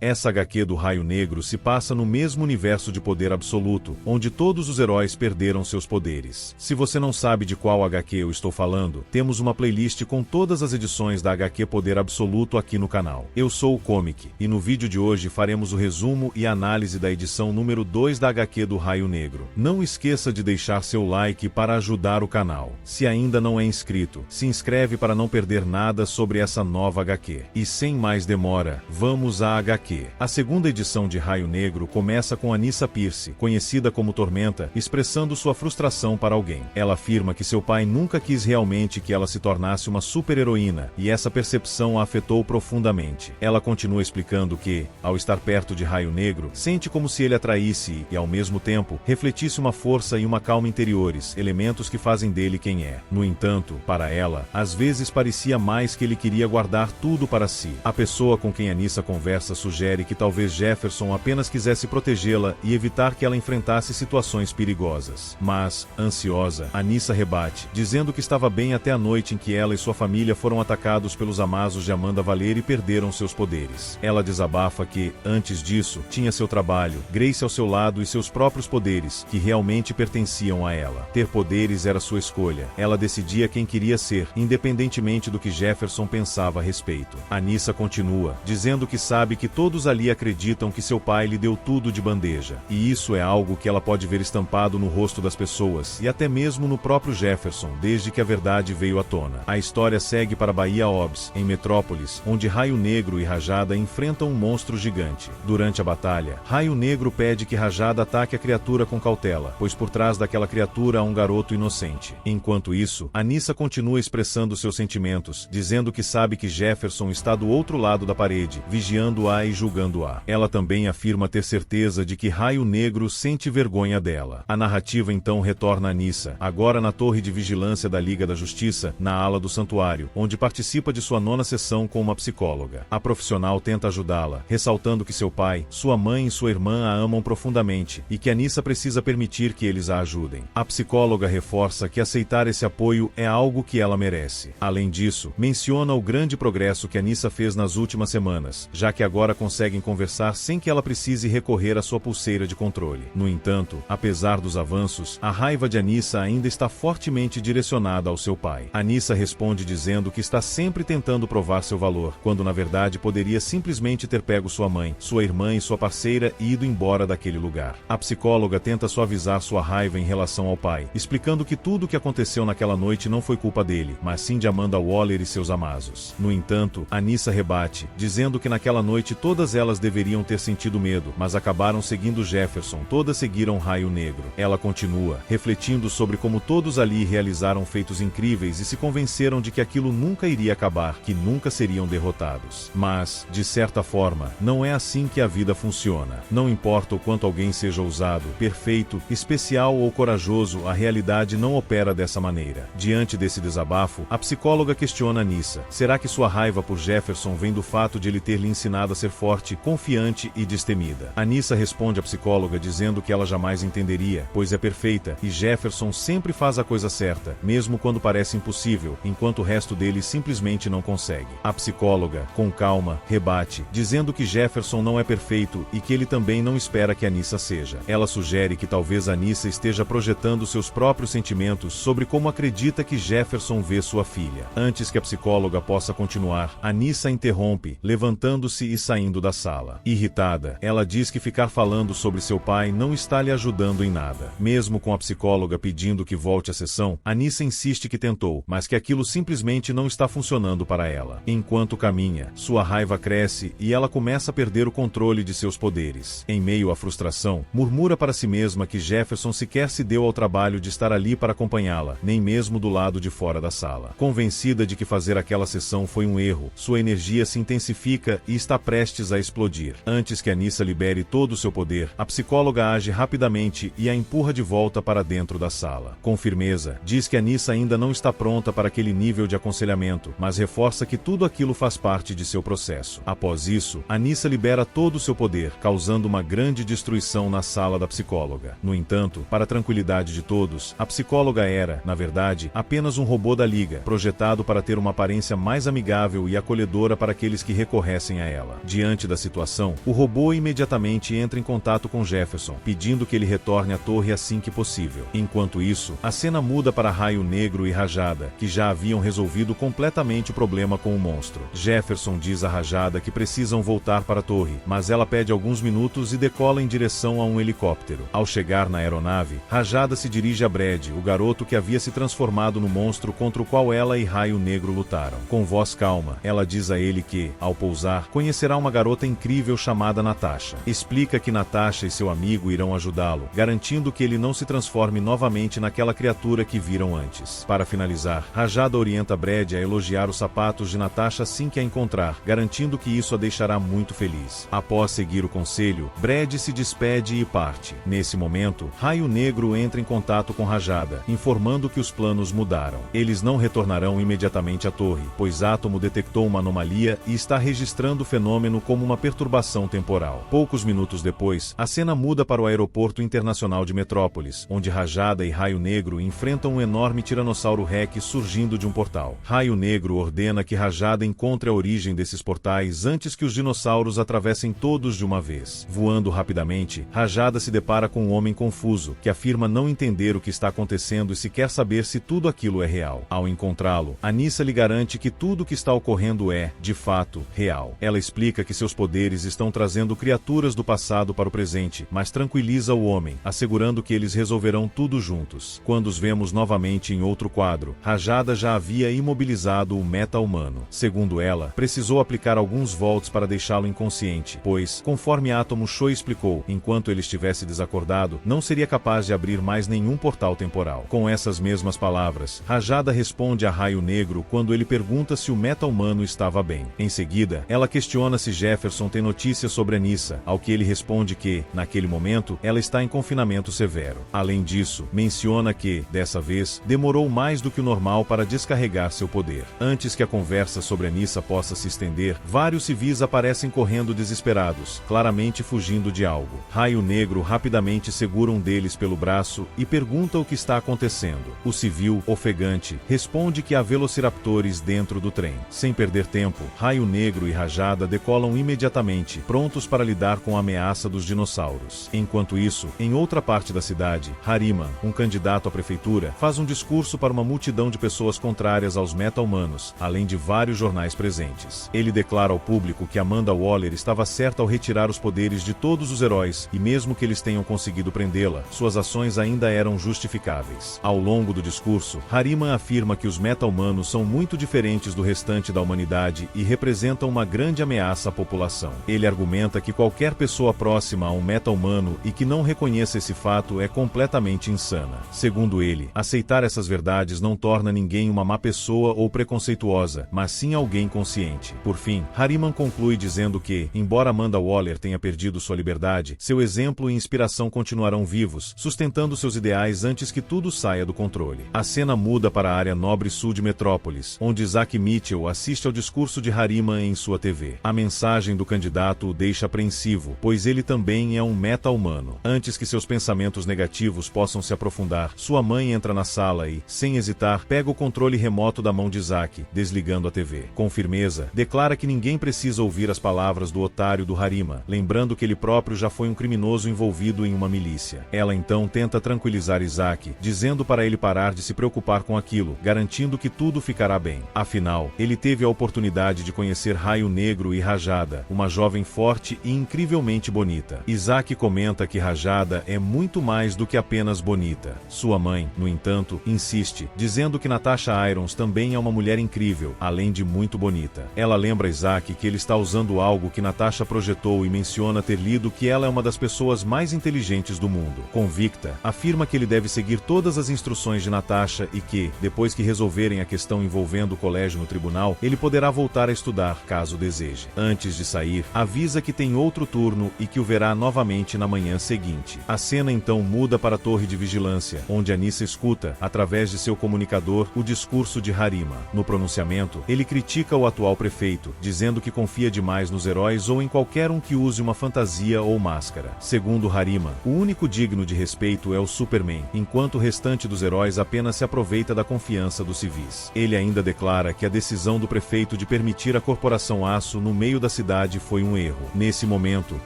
Essa HQ do Raio Negro se passa no mesmo universo de poder absoluto, onde todos os heróis perderam seus poderes. Se você não sabe de qual HQ eu estou falando, temos uma playlist com todas as edições da HQ Poder Absoluto aqui no canal. Eu sou o Comic, e no vídeo de hoje faremos o resumo e análise da edição número 2 da HQ do Raio Negro. Não esqueça de deixar seu like para ajudar o canal. Se ainda não é inscrito, se inscreve para não perder nada sobre essa nova HQ. E sem mais demora, vamos à HQ. A segunda edição de Raio Negro começa com Anissa Pierce, conhecida como Tormenta, expressando sua frustração para alguém. Ela afirma que seu pai nunca quis realmente que ela se tornasse uma super-heroína, e essa percepção a afetou profundamente. Ela continua explicando que, ao estar perto de Raio Negro, sente como se ele atraísse e, ao mesmo tempo, refletisse uma força e uma calma interiores, elementos que fazem dele quem é. No entanto, para ela, às vezes parecia mais que ele queria guardar tudo para si. A pessoa com quem Anissa conversa sugere que talvez Jefferson apenas quisesse protegê-la e evitar que ela enfrentasse situações perigosas. Mas, ansiosa, Anissa rebate, dizendo que estava bem até a noite em que ela e sua família foram atacados pelos Amazos de Amanda Waller e perderam seus poderes. Ela desabafa que, antes disso, tinha seu trabalho, Grace ao seu lado e seus próprios poderes, que realmente pertenciam a ela. Ter poderes era sua escolha. Ela decidia quem queria ser, independentemente do que Jefferson pensava a respeito. Anissa continua, dizendo que sabe que todos ali acreditam que seu pai lhe deu tudo de bandeja. E isso é algo que ela pode ver estampado no rosto das pessoas, e até mesmo no próprio Jefferson, desde que a verdade veio à tona. A história segue para Bahia Orbs, em Metrópolis, onde Raio Negro e Rajada enfrentam um monstro gigante. Durante a batalha, Raio Negro pede que Rajada ataque a criatura com cautela, pois por trás daquela criatura há um garoto inocente. Enquanto isso, Anissa continua expressando seus sentimentos, dizendo que sabe que Jefferson está do outro lado da parede, vigiando-a e julgando-a. Ela também afirma ter certeza de que Raio Negro sente vergonha dela. A narrativa então retorna a Anissa, agora na torre de vigilância da Liga da Justiça, na ala do santuário, onde participa de sua 9ª sessão com uma psicóloga. A profissional tenta ajudá-la, ressaltando que seu pai, sua mãe e sua irmã a amam profundamente, e que Anissa precisa permitir que eles a ajudem. A psicóloga reforça que aceitar esse apoio é algo que ela merece. Além disso, menciona o grande progresso que Anissa fez nas últimas semanas, já que agora conseguem conversar sem que ela precise recorrer à sua pulseira de controle. No entanto, apesar dos avanços, a raiva de Anissa ainda está fortemente direcionada ao seu pai. Anissa responde dizendo que está sempre tentando provar seu valor, quando na verdade poderia simplesmente ter pego sua mãe, sua irmã e sua parceira e ido embora daquele lugar. A psicóloga tenta suavizar sua raiva em relação ao pai, explicando que tudo o que aconteceu naquela noite não foi culpa dele, mas sim de Amanda Waller e seus Amazos. No entanto, Anissa rebate, dizendo que naquela noite todas elas deveriam ter sentido medo, mas acabaram seguindo Jefferson, todas seguiram Raio Negro. Ela continua, refletindo sobre como todos ali realizaram feitos incríveis e se convenceram de que aquilo nunca iria acabar, que nunca seriam derrotados. Mas, de certa forma, não é assim que a vida funciona. Não importa o quanto alguém seja ousado, perfeito, especial ou corajoso, a realidade não opera dessa maneira. Diante desse desabafo, a psicóloga questiona Anissa. Será que sua raiva por Jefferson vem do fato de ele ter lhe ensinado a ser forte, confiante e destemida? Anissa responde à psicóloga dizendo que ela jamais entenderia, pois é perfeita, e Jefferson sempre faz a coisa certa, mesmo quando parece impossível, enquanto o resto dele simplesmente não consegue. A psicóloga, com calma, rebate, dizendo que Jefferson não é perfeito e que ele também não espera que Anissa seja. Ela sugere que talvez Anissa esteja projetando seus próprios sentimentos sobre como acredita que Jefferson vê sua filha. Antes que a psicóloga possa continuar, Anissa interrompe, levantando-se e saindo da sala. Irritada, ela diz que ficar falando sobre seu pai não está lhe ajudando em nada. Mesmo com a psicóloga pedindo que volte à sessão, Anissa insiste que tentou, mas que aquilo simplesmente não está funcionando para ela. Enquanto caminha, sua raiva cresce e ela começa a perder o controle de seus poderes. Em meio à frustração, murmura para si mesma que Jefferson sequer se deu ao trabalho de estar ali para acompanhá-la, nem mesmo do lado de fora da sala. Convencida de que fazer aquela sessão foi um erro, sua energia se intensifica e está prestes a explodir. Antes que Anissa libere todo o seu poder, a psicóloga age rapidamente e a empurra de volta para dentro da sala. Com firmeza, diz que Anissa ainda não está pronta para aquele nível de aconselhamento, mas reforça que tudo aquilo faz parte de seu processo. Após isso, Anissa libera todo o seu poder, causando uma grande destruição na sala da psicóloga. No entanto, para a tranquilidade de todos, a psicóloga era, na verdade, apenas um robô da Liga, projetado para ter uma aparência mais amigável e acolhedora para aqueles que recorressem a ela. Diante Diante da situação, o robô imediatamente entra em contato com Jefferson, pedindo que ele retorne à torre assim que possível. Enquanto isso, a cena muda para Raio Negro e Rajada, que já haviam resolvido completamente o problema com o monstro. Jefferson diz a Rajada que precisam voltar para a torre, mas ela pede alguns minutos e decola em direção a um helicóptero. Ao chegar na aeronave, Rajada se dirige a Brad, o garoto que havia se transformado no monstro contra o qual ela e Raio Negro lutaram. Com voz calma, ela diz a ele que, ao pousar, conhecerá uma garota incrível chamada Natasha. Explica que Natasha e seu amigo irão ajudá-lo, garantindo que ele não se transforme novamente naquela criatura que viram antes. Para finalizar, Rajada orienta Brad a elogiar os sapatos de Natasha assim que a encontrar, garantindo que isso a deixará muito feliz. Após seguir o conselho, Brad se despede e parte. Nesse momento, Raio Negro entra em contato com Rajada, informando que os planos mudaram. Eles não retornarão imediatamente à torre, pois Átomo detectou uma anomalia e está registrando o fenômeno como uma perturbação temporal. Poucos minutos depois, a cena muda para o Aeroporto Internacional de Metrópolis, onde Rajada e Raio Negro enfrentam um enorme Tiranossauro Rex surgindo de um portal. Raio Negro ordena que Rajada encontre a origem desses portais antes que os dinossauros atravessem todos de uma vez. Voando rapidamente, Rajada se depara com um homem confuso, que afirma não entender o que está acontecendo e se quer saber se tudo aquilo é real. Ao encontrá-lo, Anissa lhe garante que tudo o que está ocorrendo é, de fato, real. Ela explica que seus poderes estão trazendo criaturas do passado para o presente, mas tranquiliza o homem, assegurando que eles resolverão tudo juntos. Quando os vemos novamente em outro quadro, Rajada já havia imobilizado o meta-humano. Segundo ela, precisou aplicar alguns volts para deixá-lo inconsciente, pois, conforme Átomo Show explicou, enquanto ele estivesse desacordado, não seria capaz de abrir mais nenhum portal temporal. Com essas mesmas palavras, Rajada responde a Raio Negro quando ele pergunta se o meta-humano estava bem. Em seguida, ela questiona se Jefferson tem notícias sobre Anissa, ao que ele responde que, naquele momento, ela está em confinamento severo. Além disso, menciona que, dessa vez, demorou mais do que o normal para descarregar seu poder. Antes que a conversa sobre Anissa possa se estender, vários civis aparecem correndo desesperados, claramente fugindo de algo. Raio Negro rapidamente segura um deles pelo braço e pergunta o que está acontecendo. O civil, ofegante, responde que há velociraptores dentro do trem. Sem perder tempo, Raio Negro e Rajada decolam imediatamente, prontos para lidar com a ameaça dos dinossauros. Enquanto isso, em outra parte da cidade, Harima, um candidato à prefeitura, faz um discurso para uma multidão de pessoas contrárias aos meta-humanos, além de vários jornais presentes. Ele declara ao público que Amanda Waller estava certa ao retirar os poderes de todos os heróis, e mesmo que eles tenham conseguido prendê-la, suas ações ainda eram justificáveis. Ao longo do discurso, Harima afirma que os meta-humanos são muito diferentes do restante da humanidade e representam uma grande ameaça à população. Ele argumenta que qualquer pessoa próxima a um meta-humano e que não reconheça esse fato é completamente insana. Segundo ele, aceitar essas verdades não torna ninguém uma má pessoa ou preconceituosa, mas sim alguém consciente. Por fim, Hariman conclui dizendo que, embora Amanda Waller tenha perdido sua liberdade, seu exemplo e inspiração continuarão vivos, sustentando seus ideais antes que tudo saia do controle. A cena muda para a área nobre sul de Metrópolis, onde Zack Mitchell assiste ao discurso de Hariman em sua TV. A mensagem do candidato o deixa apreensivo, pois ele também é um meta-humano. Antes que seus pensamentos negativos possam se aprofundar, sua mãe entra na sala e, sem hesitar, pega o controle remoto da mão de Zack, desligando a TV. Com firmeza, declara que ninguém precisa ouvir as palavras do otário do Harima, lembrando que ele próprio já foi um criminoso envolvido em uma milícia. Ela então tenta tranquilizar Isaac, dizendo para ele parar de se preocupar com aquilo, garantindo que tudo ficará bem. Afinal, ele teve a oportunidade de conhecer Raio Negro e Rajada, uma jovem forte e incrivelmente bonita. Isaac comenta que Rajada é muito mais do que apenas bonita. Sua mãe, no entanto, insiste, dizendo que Natasha Irons também é uma mulher incrível, além de muito bonita. Ela lembra Isaac que ele está usando algo que Natasha projetou e menciona ter lido que ela é uma das pessoas mais inteligentes do mundo. Convicta, afirma que ele deve seguir todas as instruções de Natasha e que, depois que resolverem a questão envolvendo o colégio no tribunal, ele poderá voltar a estudar, caso deseje. Antes de sair, avisa que tem outro turno e que o verá novamente na manhã seguinte. A cena então muda para a torre de vigilância, onde Anissa escuta, através de seu comunicador, o discurso de Harima. No pronunciamento, ele critica o atual prefeito, dizendo que confia demais nos heróis ou em qualquer um que use uma fantasia ou máscara. Segundo Harima, o único digno de respeito é o Superman, enquanto o restante dos heróis apenas se aproveita da confiança dos civis. Ele ainda declara que a decisão do prefeito de permitir a Corporação Aço no meio da cidade cidade foi um erro. Nesse momento,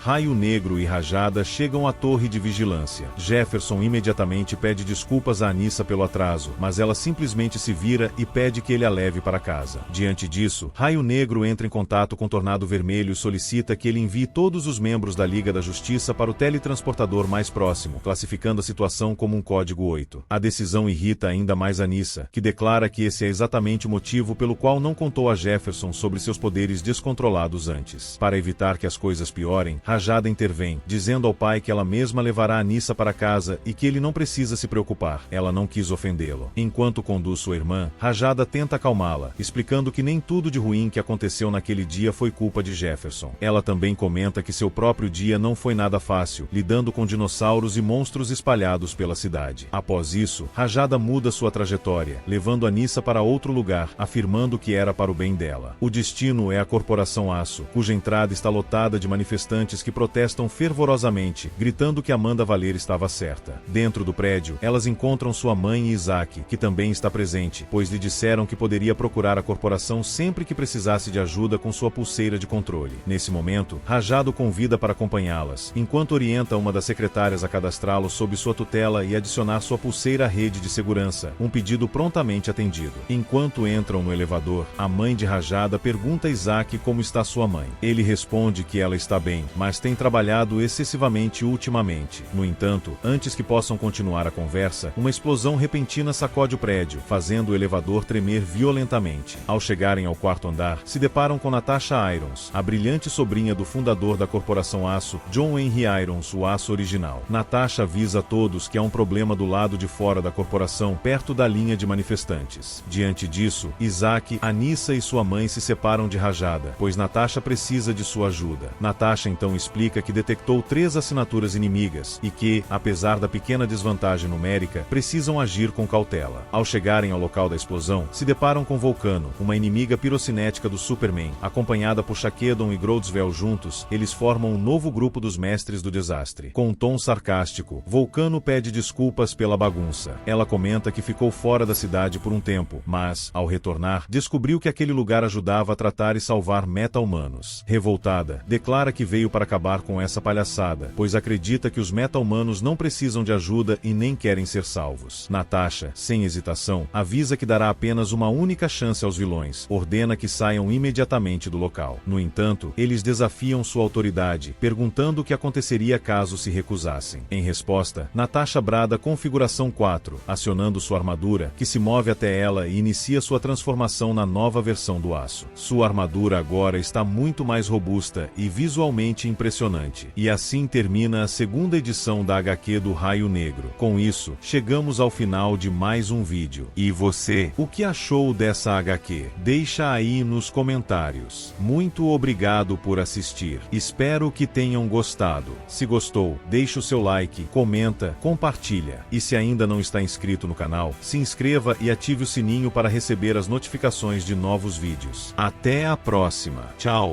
Raio Negro e Rajada chegam à torre de vigilância. Jefferson imediatamente pede desculpas a Anissa pelo atraso, mas ela simplesmente se vira e pede que ele a leve para casa. Diante disso, Raio Negro entra em contato com Tornado Vermelho e solicita que ele envie todos os membros da Liga da Justiça para o teletransportador mais próximo, classificando a situação como um código 8. A decisão irrita ainda mais Anissa, que declara que esse é exatamente o motivo pelo qual não contou a Jefferson sobre seus poderes descontrolados antes. Para evitar que as coisas piorem, Rajada intervém, dizendo ao pai que ela mesma levará Anissa para casa e que ele não precisa se preocupar. Ela não quis ofendê-lo. Enquanto conduz sua irmã, Rajada tenta acalmá-la, explicando que nem tudo de ruim que aconteceu naquele dia foi culpa de Jefferson. Ela também comenta que seu próprio dia não foi nada fácil, lidando com dinossauros e monstros espalhados pela cidade. Após isso, Rajada muda sua trajetória, levando Anissa para outro lugar, afirmando que era para o bem dela. O destino é a Corporação Aço, cuja entrada está lotada de manifestantes que protestam fervorosamente, gritando que Amanda Valer estava certa. Dentro do prédio, elas encontram sua mãe e Isaac, que também está presente, pois lhe disseram que poderia procurar a corporação sempre que precisasse de ajuda com sua pulseira de controle. Nesse momento, Rajado convida para acompanhá-las, enquanto orienta uma das secretárias a cadastrá-lo sob sua tutela e adicionar sua pulseira à rede de segurança, um pedido prontamente atendido. Enquanto entram no elevador, a mãe de Rajada pergunta a Isaac como está sua mãe. Ele responde que ela está bem, mas tem trabalhado excessivamente ultimamente. No entanto, antes que possam continuar a conversa, uma explosão repentina sacode o prédio, fazendo o elevador tremer violentamente. Ao chegarem ao quarto andar, se deparam com Natasha Irons, a brilhante sobrinha do fundador da Corporação Aço, John Henry Irons, o Aço original. Natasha avisa a todos que há um problema do lado de fora da corporação, perto da linha de manifestantes. Diante disso, Isaac, Anissa e sua mãe se separam de Rajada, pois Natasha precisa de sua ajuda. Natasha então explica que detectou 3 assinaturas inimigas e que, apesar da pequena desvantagem numérica, precisam agir com cautela. Ao chegarem ao local da explosão, se deparam com Vulcano, uma inimiga pirocinética do Superman. Acompanhada por Shaquedon e Grodsvel juntos, eles formam um novo grupo dos Mestres do Desastre. Com um tom sarcástico, Vulcano pede desculpas pela bagunça. Ela comenta que ficou fora da cidade por um tempo, mas, ao retornar, descobriu que aquele lugar ajudava a tratar e salvar meta-humanos. Revoltada, declara que veio para acabar com essa palhaçada, pois acredita que os meta-humanos não precisam de ajuda e nem querem ser salvos. Natasha, sem hesitação, avisa que dará apenas uma única chance aos vilões, ordena que saiam imediatamente do local. No entanto, eles desafiam sua autoridade, perguntando o que aconteceria caso se recusassem. Em resposta, Natasha brada Configuração 4, acionando sua armadura, que se move até ela e inicia sua transformação na nova versão do aço. Sua armadura agora está muito mais robusta e visualmente impressionante. E assim termina a segunda edição da HQ do Raio Negro. Com isso, chegamos ao final de mais um vídeo. E você, o que achou dessa HQ? Deixa aí nos comentários. Muito obrigado por assistir. Espero que tenham gostado. Se gostou, deixa o seu like, comenta, compartilha. E se ainda não está inscrito no canal, se inscreva e ative o sininho para receber as notificações de novos vídeos. Até a próxima. Tchau!